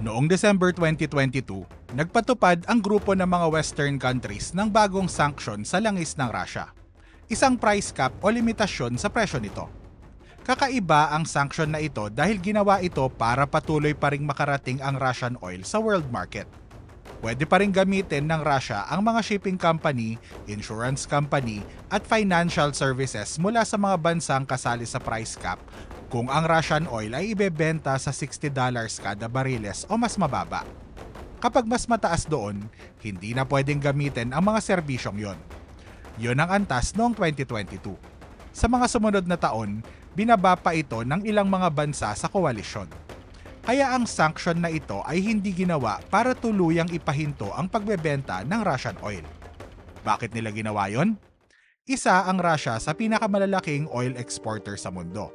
Noong December 2022, nagpatupad ang grupo ng mga Western countries ng bagong sanksyon sa langis ng Russia. Isang price cap o limitasyon sa presyo nito. Kakaiba ang sanksyon na ito dahil ginawa ito para patuloy pa ring makarating ang Russian oil sa world market. Pwede pa rin gamitin ng Russia ang mga shipping company, insurance company at financial services mula sa mga bansang kasali sa price cap kung ang Russian oil ay ibebenta sa $60 kada bariles o mas mababa. Kapag mas mataas doon, hindi na pwedeng gamitin ang mga serbisyong yon. Yon ang antas noong 2022. Sa mga sumunod na taon, binaba pa ito ng ilang mga bansa sa koalisyon. Kaya ang sanction na ito ay hindi ginawa para tuluyang ipahinto ang pagbebenta ng Russian oil. Bakit nila ginawa yon? Isa ang Russia sa pinakamalalaking oil exporter sa mundo.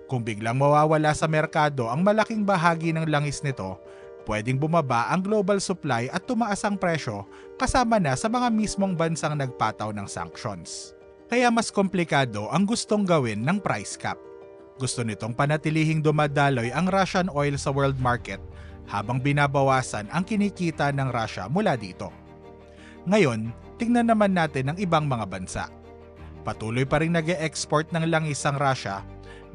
Kung biglang mawawala sa merkado ang malaking bahagi ng langis nito, pwedeng bumaba ang global supply at tumaas ang presyo kasama na sa mga mismong bansang nagpataw ng sanctions. Kaya mas komplikado ang gustong gawin ng price cap. Gusto nitong panatilihing dumadaloy ang Russian oil sa world market habang binabawasan ang kinikita ng Russia mula dito. Ngayon, tingnan naman natin ang ibang mga bansa. Patuloy pa rin nag-e-export ng langis ang Russia,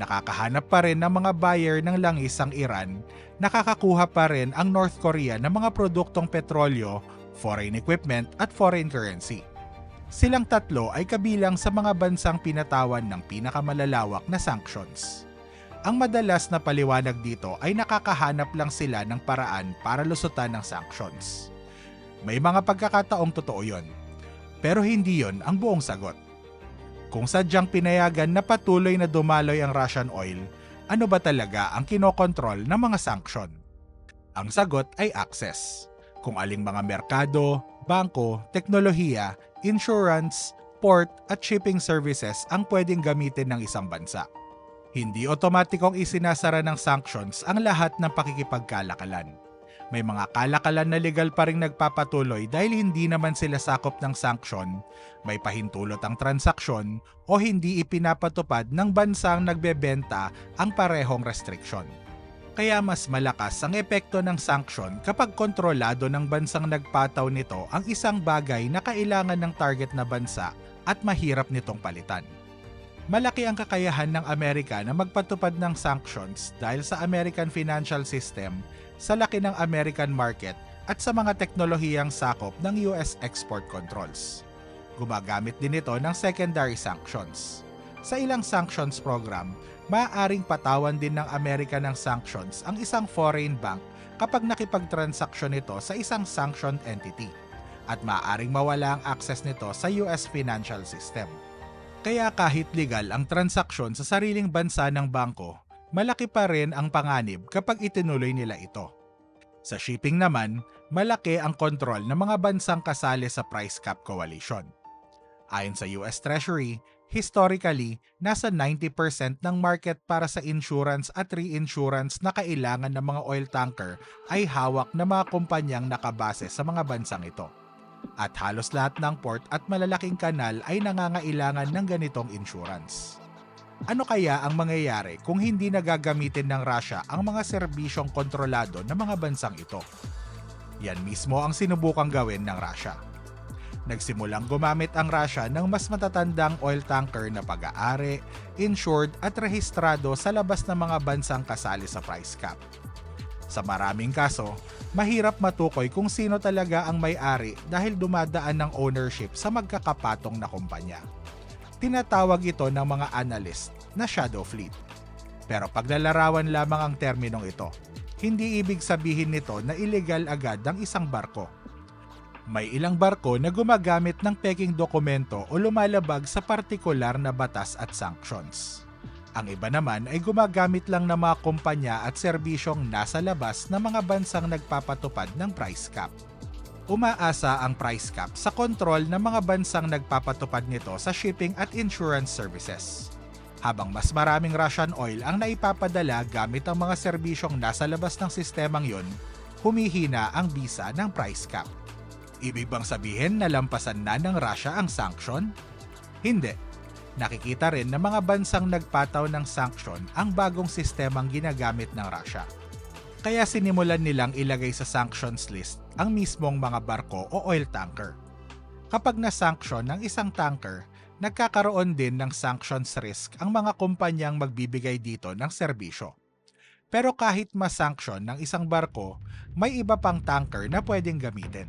nakakahanap pa rin ng mga buyer ng langis ang Iran, nakakakuha pa rin ang North Korea ng mga produktong petrolyo, foreign equipment at foreign currency. Silang tatlo ay kabilang sa mga bansang pinatawan ng pinakamalalawak na sanctions. Ang madalas na paliwanag dito ay nakakahanap lang sila ng paraan para lusutan ng sanctions. May mga pagkakataong totoo yon, pero hindi yon ang buong sagot. Kung sadyang pinayagan na patuloy na dumaloy ang Russian oil, ano ba talaga ang kinokontrol ng mga sanction? Ang sagot ay access. Kung aling mga merkado, bangko, teknolohiya, insurance, port at shipping services ang pwedeng gamitin ng isang bansa. Hindi otomatikong isinasara ng sanctions ang lahat ng pakikipagkalakalan. May mga kalakalan na legal pa rin nagpapatuloy dahil hindi naman sila sakop ng sanction, may pahintulot ang transaksyon o hindi ipinapatupad ng bansang nagbebenta ang parehong restriction. Kaya mas malakas ang epekto ng sanction kapag kontrolado ng bansang nagpataw nito ang isang bagay na kailangan ng target na bansa at mahirap nitong palitan. Malaki ang kakayahan ng Amerika na magpatupad ng sanctions dahil sa American financial system, sa laki ng American market at sa mga teknolohiyang sakop ng US export controls. Gumagamit din ito ng secondary sanctions. Sa ilang sanctions program, maaaring patawan din ng Amerika ng sanctions ang isang foreign bank kapag nakipagtransaksyon nito sa isang sanctioned entity at maaaring mawala ang access nito sa US financial system. Kaya kahit legal ang transaksyon sa sariling bansa ng bangko, malaki pa rin ang panganib kapag itinuloy nila ito. Sa shipping naman, malaki ang kontrol ng mga bansang kasali sa price cap coalition. Ayon sa US Treasury, historically, nasa 90% ng market para sa insurance at reinsurance na kailangan ng mga oil tanker ay hawak ng mga kumpanyang nakabase sa mga bansang ito. At halos lahat ng port at malalaking kanal ay nangangailangan ng ganitong insurance. Ano kaya ang mangyayari kung hindi nagagamitin ng Russia ang mga serbisyong kontrolado ng mga bansang ito? Yan mismo ang sinubukang gawin ng Russia. Nagsimulang gumamit ang Russia ng mas matatandang oil tanker na pag-aari, insured at rehistrado sa labas ng mga bansang kasali sa price cap. Sa maraming kaso, mahirap matukoy kung sino talaga ang may-ari dahil dumadaan ng ownership sa magkakapatong na kumpanya. Tinatawag ito ng mga analyst na shadow fleet. Pero paglalarawan lamang ang terminong ito, hindi ibig sabihin nito na illegal agad ang isang barko. May ilang barko na gumagamit ng peking dokumento o lumalabag sa partikular na batas at sanctions. Ang iba naman ay gumagamit lang ng mga kumpanya at serbisyong nasa labas ng mga bansang nagpapatupad ng price cap. Umaasa ang price cap sa kontrol ng mga bansang nagpapatupad nito sa shipping at insurance services. Habang mas maraming Russian oil ang naipapadala gamit ang mga serbisyong nasa labas ng sistemang yon, humihina ang bisa ng price cap. Ibig bang sabihin na lampasan na ng Russia ang sanction? Hindi. Nakikita rin ng mga bansang nagpataw ng sanction ang bagong sistemang ginagamit ng Russia. Kaya sinimulan nilang ilagay sa sanctions list ang mismong mga barko o oil tanker. Kapag na-sanction ng isang tanker, nagkakaroon din ng sanctions risk ang mga kumpanyang magbibigay dito ng serbisyo. Pero kahit ma-sanction ng isang barko, may iba pang tanker na pwedeng gamitin.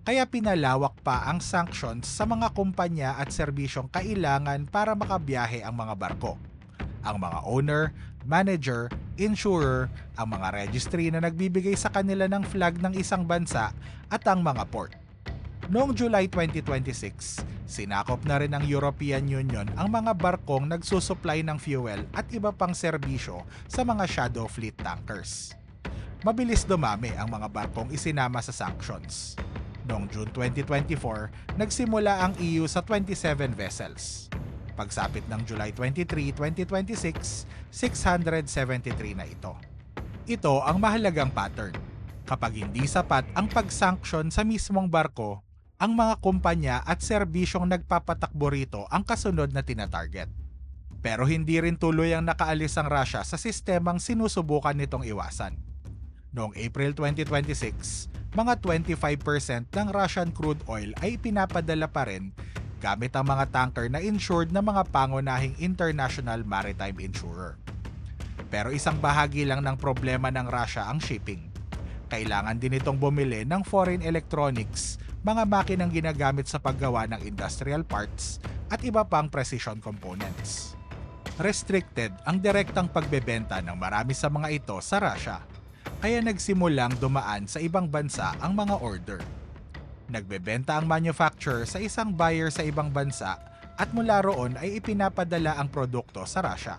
Kaya pinalawak pa ang sanctions sa mga kumpanya at serbisyong kailangan para makabiyahe ang mga barko. Ang mga owner, manager, insurer, ang mga registry na nagbibigay sa kanila ng flag ng isang bansa at ang mga port. Noong July 2026, sinakop na rin ng European Union ang mga barkong nagsusupply ng fuel at iba pang serbisyo sa mga shadow fleet tankers. Mabilis dumami ang mga barkong isinama sa sanctions. Noong June 2024, nagsimula ang EU sa 27 vessels. Pagsapit ng July 23, 2026, 673 na ito. Ito ang mahalagang pattern. Kapag hindi sapat ang pag-sanction sa mismong barko, ang mga kumpanya at serbisyong nagpapatakbo rito ang kasunod na tinatarget. Pero hindi rin tuluyang nakaalis ang Russia sa sistemang sinusubukan nitong iwasan. Noong April 2026, mga 25% ng Russian crude oil ay pinapadala pa rin gamit ang mga tanker na insured ng mga pangunahing international maritime insurer. Pero isang bahagi lang ng problema ng Russia ang shipping. Kailangan din itong bumili ng foreign electronics, mga makinang ginagamit sa paggawa ng industrial parts at iba pang precision components. Restricted ang direktang pagbebenta ng marami sa mga ito sa Russia, kaya nagsimulang dumaan sa ibang bansa ang mga order. Nagbebenta ang manufacturer sa isang buyer sa ibang bansa at mula roon ay ipinapadala ang produkto sa Russia.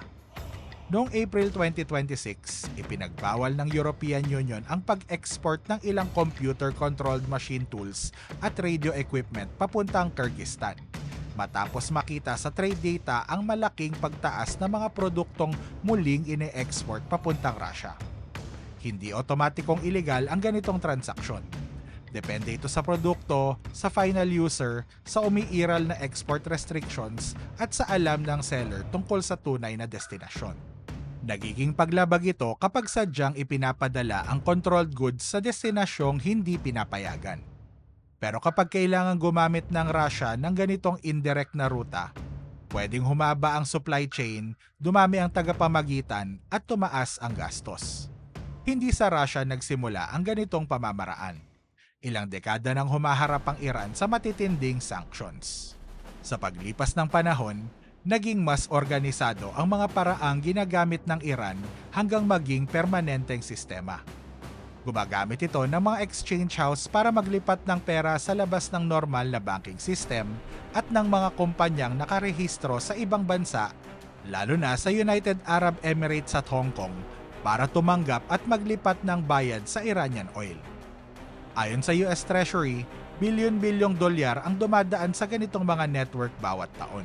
Noong April 2026, ipinagbawal ng European Union ang pag-export ng ilang computer-controlled machine tools at radio equipment papuntang Kyrgyzstan, matapos makita sa trade data ang malaking pagtaas ng mga produktong muling ine-export papuntang Russia. Hindi otomatikong illegal ang ganitong transaksyon. Depende ito sa produkto, sa final user, sa umiiral na export restrictions at sa alam ng seller tungkol sa tunay na destinasyon. Nagiging paglabag ito kapag sadyang ipinapadala ang controlled goods sa destinasyong hindi pinapayagan. Pero kapag kailangan gumamit ng Russia ng ganitong indirect na ruta, pwedeng humaba ang supply chain, dumami ang tagapamagitan at tumaas ang gastos. Hindi sa Russia nagsimula ang ganitong pamamaraan. Ilang dekada nang humaharap ang Iran sa matitinding sanctions. Sa paglipas ng panahon, naging mas organisado ang mga paraang ginagamit ng Iran hanggang maging permanenteng sistema. Gumagamit ito ng mga exchange house para maglipat ng pera sa labas ng normal na banking system at ng mga kumpanyang nakarehistro sa ibang bansa, lalo na sa United Arab Emirates at Hong Kong, para tumanggap at maglipat ng bayad sa Iranian oil. Ayon sa US Treasury, bilyon-bilyong dolyar ang dumadaan sa ganitong mga network bawat taon.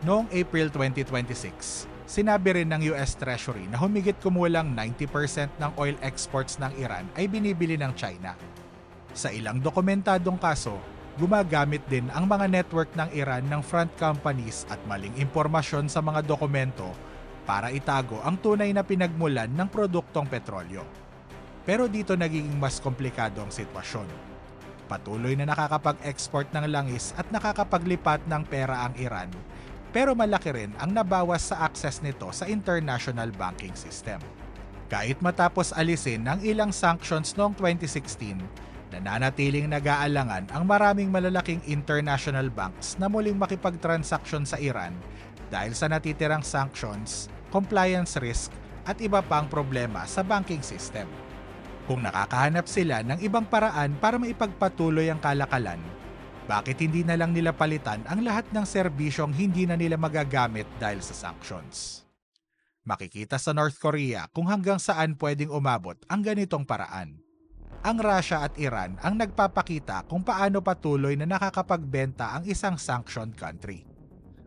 Noong April 2026, sinabi rin ng US Treasury na humigit kumulang 90% ng oil exports ng Iran ay binibili ng China. Sa ilang dokumentadong kaso, gumagamit din ang mga network ng Iran ng front companies at maling impormasyon sa mga dokumento para itago ang tunay na pinagmulan ng produktong petrolyo. Pero dito nagiging mas komplikado ang sitwasyon. Patuloy na nakakapag-export ng langis at nakakapaglipat ng pera ang Iran, pero malaki rin ang nabawas sa access nito sa international banking system. Kahit matapos alisin ng ilang sanctions noong 2016, nananatiling nag-aalangan ang maraming malalaking international banks na muling makipagtransaksyon sa Iran dahil sa natitirang sanctions, compliance risk at iba pang problema sa banking system. Kung nakakahanap sila ng ibang paraan para maipagpatuloy ang kalakalan, bakit hindi na lang nila palitan ang lahat ng serbisyong hindi na nila magagamit dahil sa sanctions? Makikita sa North Korea kung hanggang saan pwedeng umabot ang ganitong paraan. Ang Russia at Iran ang nagpapakita kung paano patuloy na nakakapagbenta ang isang sanctioned country.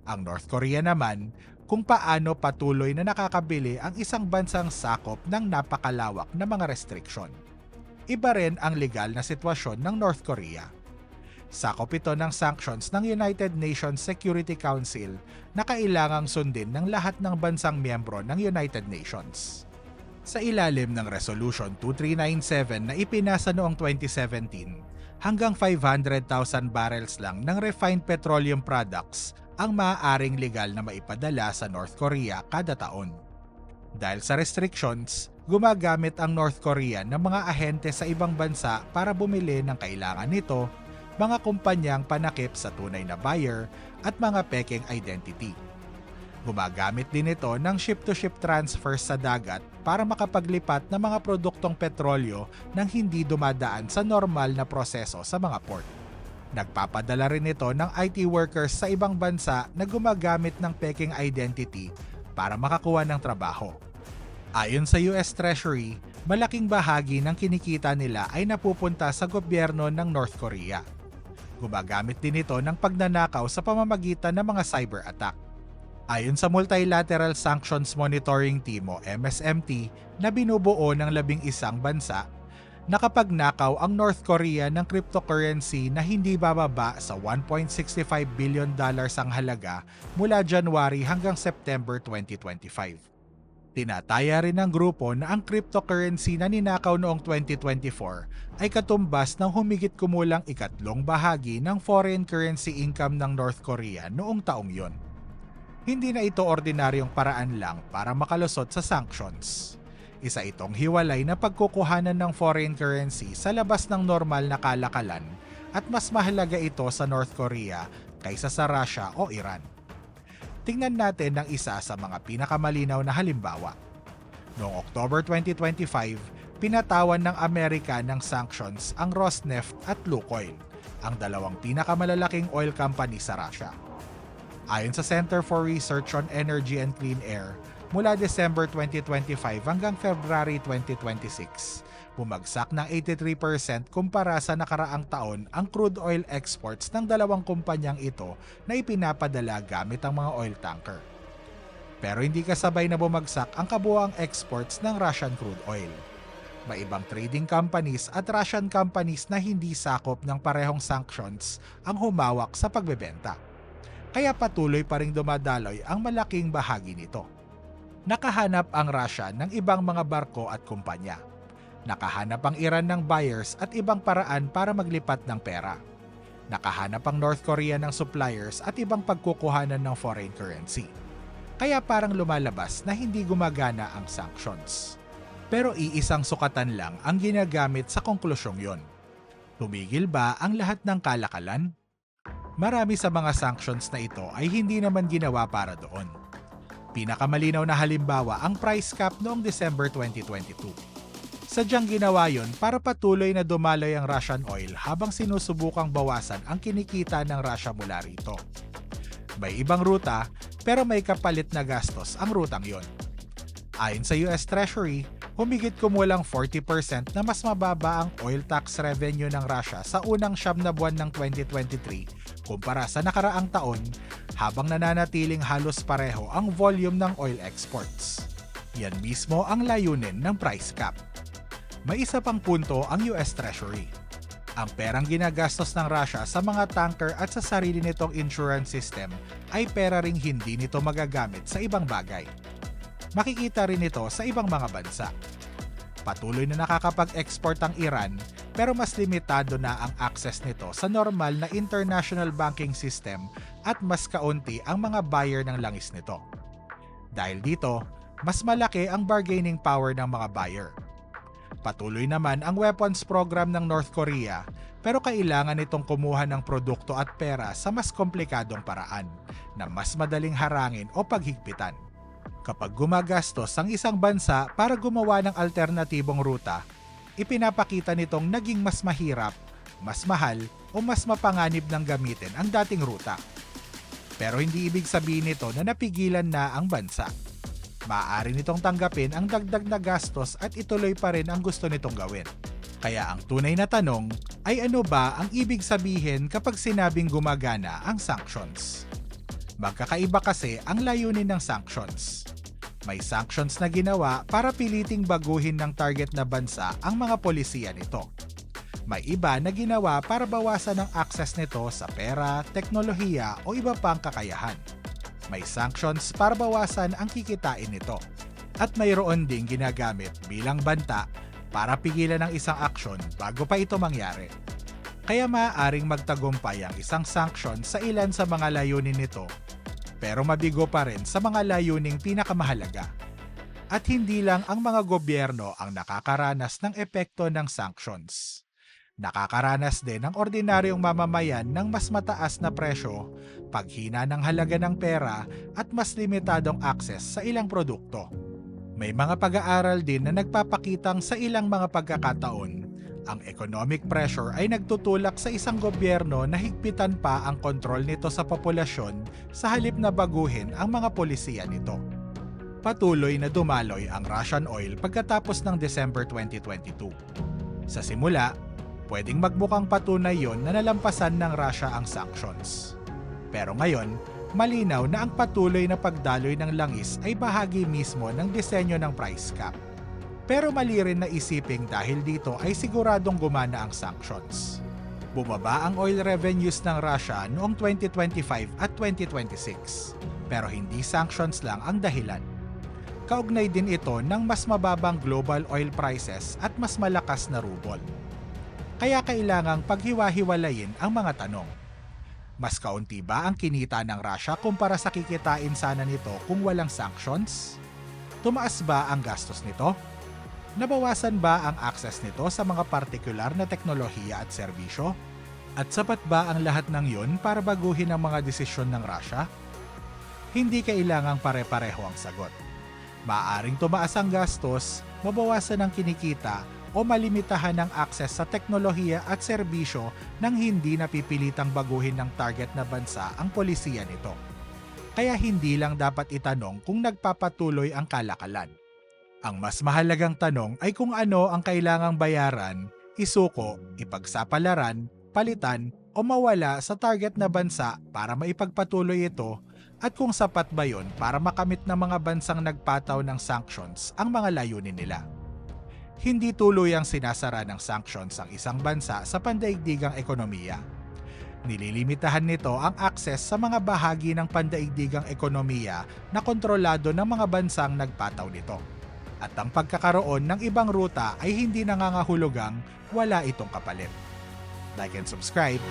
Ang North Korea naman kung paano patuloy na nakakabili ang isang bansang sakop ng napakalawak na mga restriksyon. Iba rin ang legal na sitwasyon ng North Korea. Sakop ito ng sanctions ng United Nations Security Council na kailangang sundin ng lahat ng bansang miyembro ng United Nations. Sa ilalim ng Resolution 2397 na ipinasa noong 2017, hanggang 500,000 barrels lang ng refined petroleum products ang maaaring legal na maipadala sa North Korea kada taon. Dahil sa restrictions, gumagamit ang North Korea ng mga ahente sa ibang bansa para bumili ng kailangan nito, mga kumpanyang panakip sa tunay na buyer at mga pekeng identity. Gumagamit din ito ng ship-to-ship transfers sa dagat para makapaglipat ng mga produktong petrolyo nang hindi dumadaan sa normal na proseso sa mga port. Nagpapadala rin ito ng IT workers sa ibang bansa na gumagamit ng peking identity para makakuha ng trabaho. Ayon sa US Treasury, malaking bahagi ng kinikita nila ay napupunta sa gobyerno ng North Korea. Gumagamit din ito ng pagnanakaw sa pamamagitan ng mga cyber attack. Ayon sa Multilateral Sanctions Monitoring Team o MSMT na binubuo ng 11 bansa, nakapagnakaw ang North Korea ng cryptocurrency na hindi bababa sa $1.65 billion ang halaga mula January hanggang September 2025. Tinataya rin ng grupo na ang cryptocurrency na ninakaw noong 2024 ay katumbas ng humigit kumulang ikatlong bahagi ng foreign currency income ng North Korea noong taong yon. Hindi na ito ordinaryong paraan lang para makalusot sa sanctions. Isa itong hiwalay na pagkukuhanan ng foreign currency sa labas ng normal na kalakalan at mas mahalaga ito sa North Korea kaysa sa Russia o Iran. Tingnan natin ang isa sa mga pinakamalinaw na halimbawa. Noong October 2025, pinatawan ng Amerika ng sanctions ang Rosneft at Lukoil, ang dalawang pinakamalalaking oil company sa Russia. Ayon sa Center for Research on Energy and Clean Air, mula December 2025 hanggang February 2026, bumagsak ng 83% kumpara sa nakaraang taon ang crude oil exports ng dalawang kumpanyang ito na ipinapadala gamit ang mga oil tanker. Pero hindi kasabay na bumagsak ang kabuuang exports ng Russian crude oil. May ibang trading companies at Russian companies na hindi sakop ng parehong sanctions ang humawak sa pagbebenta. Kaya patuloy pa ring dumadaloy ang malaking bahagi nito. Nakahanap ang Russia ng ibang mga barko at kumpanya. Nakahanap ang Iran ng buyers at ibang paraan para maglipat ng pera. Nakahanap ang North Korea ng suppliers at ibang pagkukuhanan ng foreign currency. Kaya parang lumalabas na hindi gumagana ang sanctions. Pero iisang sukatan lang ang ginagamit sa konklusyong yon. Tumigil ba ang lahat ng kalakalan? Marami sa mga sanctions na ito ay hindi naman ginawa para doon. Pinakamalinaw na halimbawa ang price cap noong December 2022. Sadyang ginawa yon para patuloy na dumaloy ang Russian oil habang sinusubukang bawasan ang kinikita ng Russia mula rito. May ibang ruta pero may kapalit na gastos ang rutang yon. Ayon sa US Treasury, humigit kumulang 40% na mas mababa ang oil tax revenue ng Russia sa unang 9 na buwan ng 2023 kumpara sa nakaraang taon, habang nananatiling halos pareho ang volume ng oil exports. Yan mismo ang layunin ng price cap. May isa pang punto ang US Treasury. Ang perang ginagastos ng Russia sa mga tanker at sa sarili nitong insurance system ay pera ring hindi nito magagamit sa ibang bagay. Makikita rin ito sa ibang mga bansa. Patuloy na nakakapag-export ang Iran pero mas limitado na ang access nito sa normal na international banking system at mas kaunti ang mga buyer ng langis nito. Dahil dito, mas malaki ang bargaining power ng mga buyer. Patuloy naman ang weapons program ng North Korea pero kailangan itong kumuha ng produkto at pera sa mas komplikadong paraan na mas madaling harangin o paghigpitan. Kapag gumagastos ang isang bansa para gumawa ng alternatibong ruta, ipinapakita nitong naging mas mahirap, mas mahal o mas mapanganib ng gamitin ang dating ruta. Pero hindi ibig sabihin nito na napigilan na ang bansa. Maaari nitong tanggapin ang dagdag na gastos at ituloy pa rin ang gusto nitong gawin. Kaya ang tunay na tanong ay ano ba ang ibig sabihin kapag sinabing gumagana ang sanctions? Magkakaiba kasi ang layunin ng sanctions. May sanctions na ginawa para piliting baguhin ng target na bansa ang mga polisiya nito. May iba na ginawa para bawasan ang access nito sa pera, teknolohiya o iba pang kakayahan. May sanctions para bawasan ang kikitain nito. at mayroon ding ginagamit bilang banta para pigilan ang isang aksyon bago pa ito mangyari. Kaya maaaring magtagumpay ang isang sanction sa ilan sa mga layunin nito, pero mabigo pa rin sa mga layuning pinakamahalaga. At hindi lang ang mga gobyerno ang nakakaranas ng epekto ng sanctions. Nakakaranas din ang ordinaryong mamamayan ng mas mataas na presyo, paghina ng halaga ng pera at mas limitadong akses sa ilang produkto. May mga pag-aaral din na nagpapakitang sa ilang mga pagkakataon, ang economic pressure ay nagtutulak sa isang gobyerno na higpitan pa ang kontrol nito sa populasyon sa halip na baguhin ang mga polisiya nito. Patuloy na dumaloy ang Russian oil pagkatapos ng December 2022. Sa simula, pwedeng magbukang patunay yon na nalampasan ng Russia ang sanctions. Pero ngayon, malinaw na ang patuloy na pagdaloy ng langis ay bahagi mismo ng disenyo ng price cap. Pero mali rin na isiping dahil dito ay siguradong gumana ang sanctions. Bumaba ang oil revenues ng Russia noong 2025 at 2026, pero hindi sanctions lang ang dahilan. Kaugnay din ito ng mas mababang global oil prices at mas malakas na ruble. Kaya kailangang paghiwa-hiwalayin ang mga tanong. Mas kaunti ba ang kinita ng Russia kumpara sa kikitain sana nito kung walang sanctions? Tumaas ba ang gastos nito? Nabawasan ba ang access nito sa mga partikular na teknolohiya at serbisyo? At sapat ba ang lahat ng yun para baguhin ang mga desisyon ng Russia? Hindi kailangang pare-pareho ang sagot. Maaaring tumaas ang gastos, mabawasan ang kinikita, o malimitahan ang akses sa teknolohiya at serbisyo nang hindi napipilitang baguhin ng target na bansa ang polisiya nito. Kaya hindi lang dapat itanong kung nagpapatuloy ang kalakalan. Ang mas mahalagang tanong ay kung ano ang kailangang bayaran, isuko, ipagsapalaran, palitan o mawala sa target na bansa para maipagpatuloy ito at kung sapat ba yon para makamit ng mga bansang nagpataw ng sanctions ang mga layunin nila. Hindi tuluyang sinasara ng sanctions ang isang bansa sa pandaigdigang ekonomiya. Nililimitahan nito ang akses sa mga bahagi ng pandaigdigang ekonomiya na kontrolado ng mga bansang nagpataw nito. At ang pagkakaroon ng ibang ruta ay hindi nangangahulugang wala itong kapalit. Like and subscribe.